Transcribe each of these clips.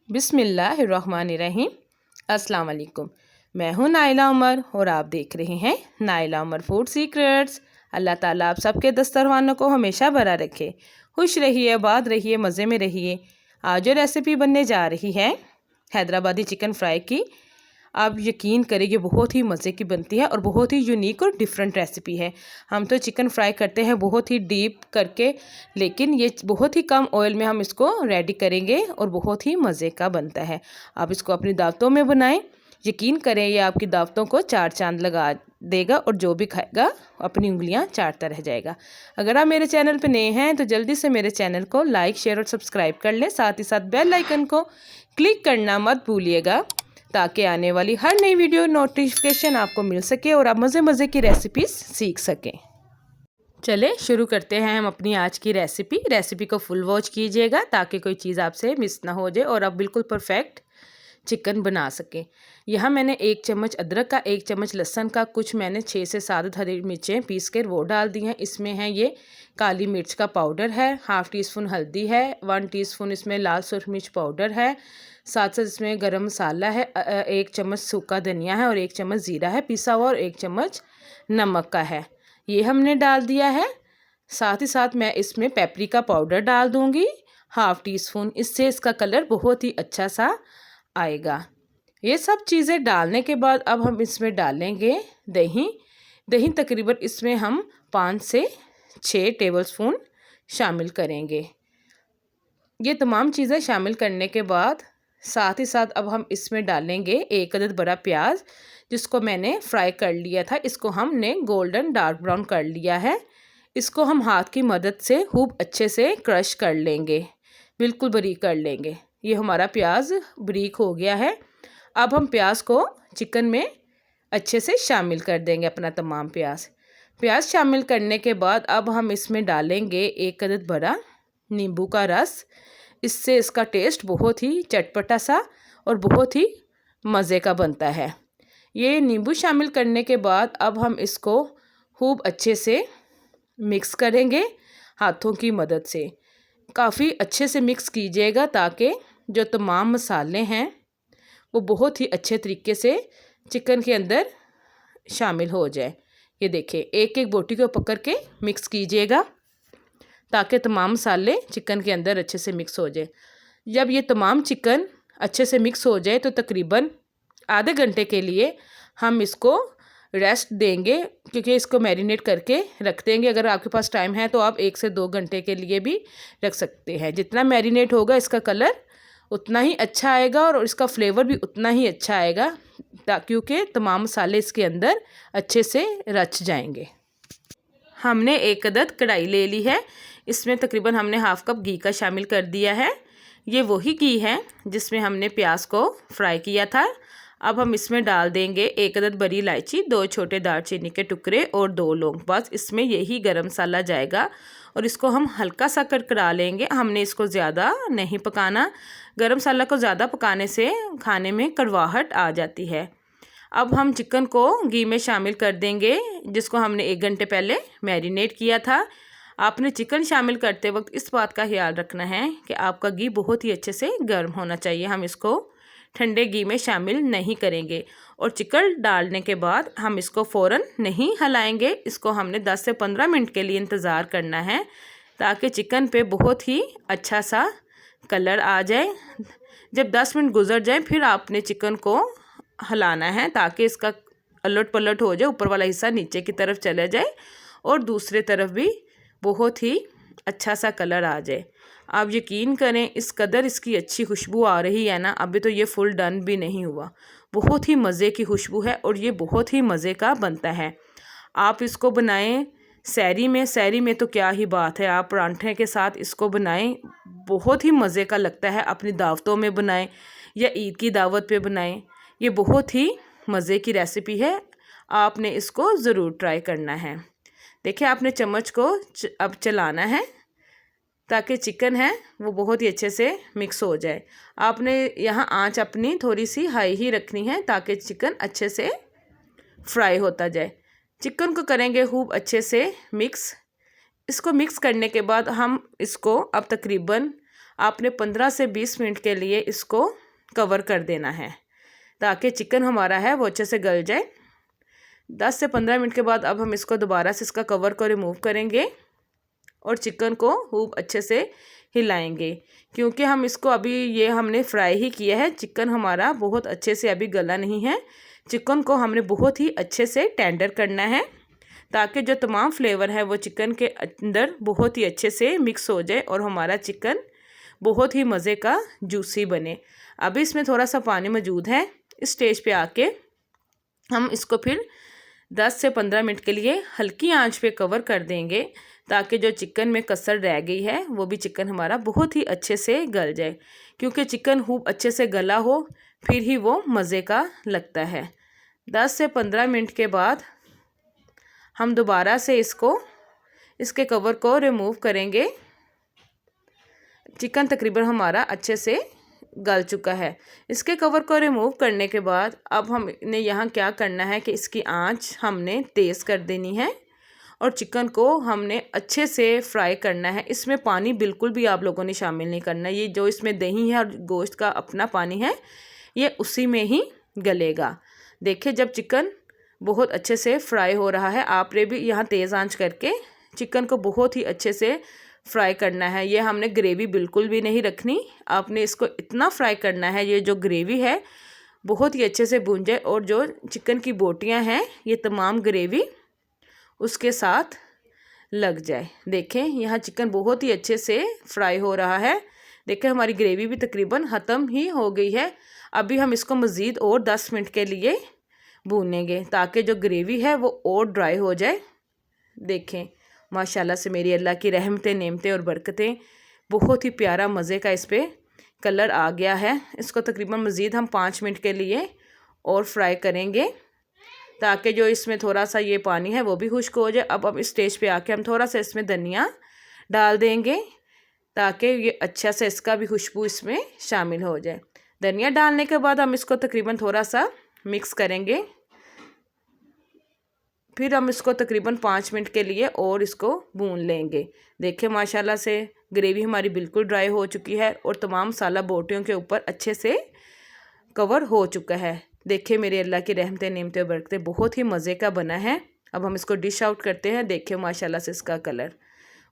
बिस्मिल्लाहिर्रहमानिर्रहीम। अस्सलाम वालेकुम। मैं हूँ नाइला उमर और आप देख रहे हैं नाइला उमर फूड सीक्रेट्स। अल्लाह ताला आप सबके दस्तरखानों को हमेशा भरा रखे। खुश रहिए, आबाद रहिए, मज़े में रहिए। आज जो रेसिपी बनने जा रही है हैदराबादी चिकन फ्राई की, आप यकीन करिए बहुत ही मज़े की बनती है और बहुत ही यूनिक और डिफरेंट रेसिपी है। हम तो चिकन फ्राई करते हैं बहुत ही डीप करके, लेकिन ये बहुत ही कम ऑयल में हम इसको रेडी करेंगे और बहुत ही मज़े का बनता है। आप इसको अपनी दावतों में बनाएं, यकीन करें ये आपकी दावतों को चार चांद लगा देगा और जो भी खाएगा अपनी उंगलियां चाटता रह जाएगा। अगर आप मेरे चैनल पर नए हैं तो जल्दी से मेरे चैनल को लाइक, शेयर और सब्सक्राइब कर लें। साथ ही साथ बेल आइकन को क्लिक करना मत भूलिएगा ताकि आने वाली हर नई वीडियो नोटिफिकेशन आपको मिल सके और आप मज़े मज़े की रेसिपीज़ सीख सकें। चले शुरू करते हैं हम अपनी आज की रेसिपी को फुल वॉच कीजिएगा ताकि कोई चीज़ आपसे मिस ना हो जाए और आप बिल्कुल परफेक्ट चिकन बना सकें। यहाँ मैंने 1 चम्मच अदरक का, 1 चम्मच लहसुन का, कुछ मैंने 6 से 7 हरी मिर्चें पीस कर वो डाल दी हैं। इसमें है ये काली मिर्च का पाउडर है, हाफ़ टी स्पून हल्दी है, 1 टीस्पून इसमें लाल सुर्ख मिर्च पाउडर है, साथ साथ इसमें गरम मसाला है, 1 चम्मच सूखा धनिया है और 1 चम्मच ज़ीरा है पिसा हुआ और 1 चम्मच नमक का है, ये हमने डाल दिया है। साथ ही साथ मैं इसमें पेपरिका पाउडर डाल दूँगी, हाफ़ टी स्पून। इससे इसका कलर बहुत ही अच्छा सा आएगा। ये सब चीज़ें डालने के बाद अब हम इसमें डालेंगे दही। दही तकरीबन इसमें हम 5 से 6 टेबलस्पून शामिल करेंगे। ये तमाम चीज़ें शामिल करने के बाद साथ ही साथ अब हम इसमें डालेंगे 1 अदद बड़ा प्याज जिसको मैंने फ्राई कर लिया था। इसको हमने गोल्डन डार्क ब्राउन कर लिया है। इसको हम हाथ की मदद से खूब अच्छे से क्रश कर लेंगे, बिल्कुल बारीक कर लेंगे। ये हमारा प्याज बारीक हो गया है। अब हम प्याज को चिकन में अच्छे से शामिल कर देंगे, अपना तमाम प्याज शामिल करने के बाद अब हम इसमें डालेंगे 1 अदद बड़ा नींबू का रस। इससे इसका टेस्ट बहुत ही चटपटा सा और बहुत ही मज़े का बनता है। ये नींबू शामिल करने के बाद अब हम इसको खूब अच्छे से मिक्स करेंगे हाथों की मदद से। काफ़ी अच्छे से मिक्स कीजिएगा ताकि जो तमाम मसाले हैं वो बहुत ही अच्छे तरीके से चिकन के अंदर शामिल हो जाए। ये देखिए, एक एक बोटी को पकड़ के मिक्स कीजिएगा ताकि तमाम मसाले चिकन के अंदर अच्छे से मिक्स हो जाए। जब ये तमाम चिकन अच्छे से मिक्स हो जाए तो तकरीबन आधे घंटे के लिए हम इसको रेस्ट देंगे, क्योंकि इसको मैरिनेट करके रख देंगे। अगर आपके पास टाइम है तो आप 1 से 2 घंटे के लिए भी रख सकते हैं। जितना मैरिनेट होगा इसका कलर उतना ही अच्छा आएगा और इसका फ्लेवर भी उतना ही अच्छा आएगा, क्योंकि तमाम मसाले इसके अंदर अच्छे से रच जाएंगे। हमने 1 अदद कढ़ाई ले ली है। इसमें तकरीबन हमने हाफ़ कप घी का शामिल कर दिया है। ये वही घी है जिसमें हमने प्याज को फ्राई किया था। अब हम इसमें डाल देंगे 1 अदद बड़ी इलायची, 2 छोटे दालचीनी के टुकड़े और 2 लौंग। बस इसमें यही गरम मसाला जाएगा और इसको हम हल्का सा कड़कड़ा लेंगे। हमने इसको ज़्यादा नहीं पकाना। गरम मसाला को ज़्यादा पकाने से खाने में कड़वाहट आ जाती है। अब हम चिकन को घी में शामिल कर देंगे जिसको हमने 1 घंटे पहले मैरिनेट किया था। आपने चिकन शामिल करते वक्त इस बात का ख्याल रखना है कि आपका घी बहुत ही अच्छे से गर्म होना चाहिए। हम इसको ठंडे घी में शामिल नहीं करेंगे और चिकन डालने के बाद हम इसको फ़ौरन नहीं हिलाएंगे। इसको हमने 10 से 15 मिनट के लिए इंतज़ार करना है ताकि चिकन पे बहुत ही अच्छा सा कलर आ जाए। जब 10 मिनट गुजर जाए फिर आपने चिकन को हिलाना है ताकि इसका अलट पलट हो जाए, ऊपर वाला हिस्सा नीचे की तरफ चला जाए और दूसरे तरफ भी बहुत ही अच्छा सा कलर आ जाए। आप यकीन करें इस कदर इसकी अच्छी खुशबू आ रही है ना, अभी तो ये फुल डन भी नहीं हुआ। बहुत ही मज़े की खुशबू है और ये बहुत ही मज़े का बनता है। आप इसको बनाएं सहरी में तो क्या ही बात है, आप परांठे के साथ इसको बनाएं, बहुत ही मज़े का लगता है। अपनी दावतों में बनाएं या ईद की दावत पे बनाएं, ये बहुत ही मज़े की रेसिपी है। आपने इसको ज़रूर ट्राई करना है। देखिए, आपने चम्मच को अब चलाना है ताकि चिकन है वो बहुत ही अच्छे से मिक्स हो जाए। आपने यहाँ आंच अपनी थोड़ी सी हाई ही रखनी है ताकि चिकन अच्छे से फ्राई होता जाए। चिकन को करेंगे खूब अच्छे से मिक्स। इसको मिक्स करने के बाद हम इसको अब तकरीबन आपने 15 से 20 मिनट के लिए इसको कवर कर देना है ताकि चिकन हमारा है वो अच्छे से गल जाए। 10 से 15 मिनट के बाद अब हम इसको दोबारा से इसका कवर को रिमूव करेंगे और चिकन को खूब अच्छे से हिलाएंगे, क्योंकि हम इसको अभी ये हमने फ्राई ही किया है। चिकन हमारा बहुत अच्छे से अभी गला नहीं है। चिकन को हमने बहुत ही अच्छे से टेंडर करना है ताकि जो तमाम फ्लेवर है वो चिकन के अंदर बहुत ही अच्छे से मिक्स हो जाए और हमारा चिकन बहुत ही मज़े का जूसी बने। अभी इसमें थोड़ा सा पानी मौजूद है। इस स्टेज पे आके हम इसको फिर 10 से 15 मिनट के लिए हल्की आंच पे कवर कर देंगे ताकि जो चिकन में कसर रह गई है वो भी चिकन हमारा बहुत ही अच्छे से गल जाए, क्योंकि चिकन खूब अच्छे से गला हो फिर ही वो मज़े का लगता है। 10 से 15 मिनट के बाद हम दोबारा से इसके कवर को रिमूव करेंगे। चिकन तकरीबन हमारा अच्छे से गल चुका है। इसके कवर को रिमूव करने के बाद अब हमने यहाँ क्या करना है कि इसकी आंच हमने तेज़ कर देनी है और चिकन को हमने अच्छे से फ्राई करना है। इसमें पानी बिल्कुल भी आप लोगों ने शामिल नहीं करना। ये जो इसमें दही है और गोश्त का अपना पानी है ये उसी में ही गलेगा। देखिए जब चिकन बहुत अच्छे से फ्राई हो रहा है, आपने भी यहाँ तेज़ आंच करके चिकन को बहुत ही अच्छे से फ्राई करना है। ये हमने ग्रेवी बिल्कुल भी नहीं रखनी, आपने इसको इतना फ्राई करना है ये जो ग्रेवी है बहुत ही अच्छे से भून जाए और जो चिकन की बोटियां हैं ये तमाम ग्रेवी उसके साथ लग जाए। देखें यहाँ चिकन बहुत ही अच्छे से फ्राई हो रहा है। देखें हमारी ग्रेवी भी तकरीबन ख़त्म ही हो गई है। अभी हम इसको मज़ीद और 10 मिनट के लिए भूनेंगे ताकि जो ग्रेवी है वो और ड्राई हो जाए। देखें माशाल्लाह से मेरी अल्लाह की रहमतें, नेमतें और बरकतें, बहुत ही प्यारा मज़े का इस पर कलर आ गया है। इसको तकरीबन मज़ीद हम 5 मिनट के लिए और फ्राई करेंगे ताकि जो इसमें थोड़ा सा ये पानी है वो भी खुश्क हो जाए। अब इस स्टेज पे आके हम थोड़ा सा इसमें धनिया डाल देंगे ताकि ये अच्छा से इसका भी खुशबू इसमें शामिल हो जाए। धनिया डालने के बाद हम इसको तकरीबन थोड़ा सा मिक्स करेंगे। फिर हम इसको तकरीबन 5 मिनट के लिए और इसको भून लेंगे। देखिए माशाल्लाह से ग्रेवी हमारी बिल्कुल ड्राई हो चुकी है और तमाम मसाला बोटियों के ऊपर अच्छे से कवर हो चुका है। देखिए मेरे अल्लाह की रहमतें, नेमतें और बरकतें, बहुत ही मज़े का बना है। अब हम इसको डिश आउट करते हैं। देखिए माशाल्लाह से इसका कलर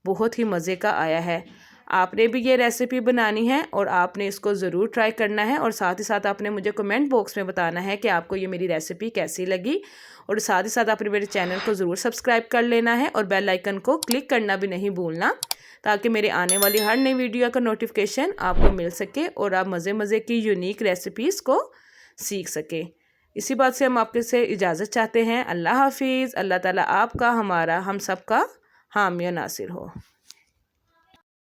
बहुत ही मज़े का आया है। आपने भी ये रेसिपी बनानी है और आपने इसको ज़रूर ट्राई करना है और साथ ही साथ आपने मुझे कमेंट बॉक्स में बताना है कि आपको ये मेरी रेसिपी कैसी लगी और साथ ही साथ आपने मेरे चैनल को ज़रूर सब्सक्राइब कर लेना है और बेल आइकन को क्लिक करना भी नहीं भूलना ताकि मेरे आने वाली हर नई वीडियो का नोटिफिकेशन आपको मिल सके और आप मज़े की यूनिक रेसिपीज़ को सीख सकें। इसी बात से हम आपके से इजाज़त चाहते हैं। अल्लाह हाफिज़। अल्लाह ताला आपका, हमारा, हम सब का हामी और नासिर हो।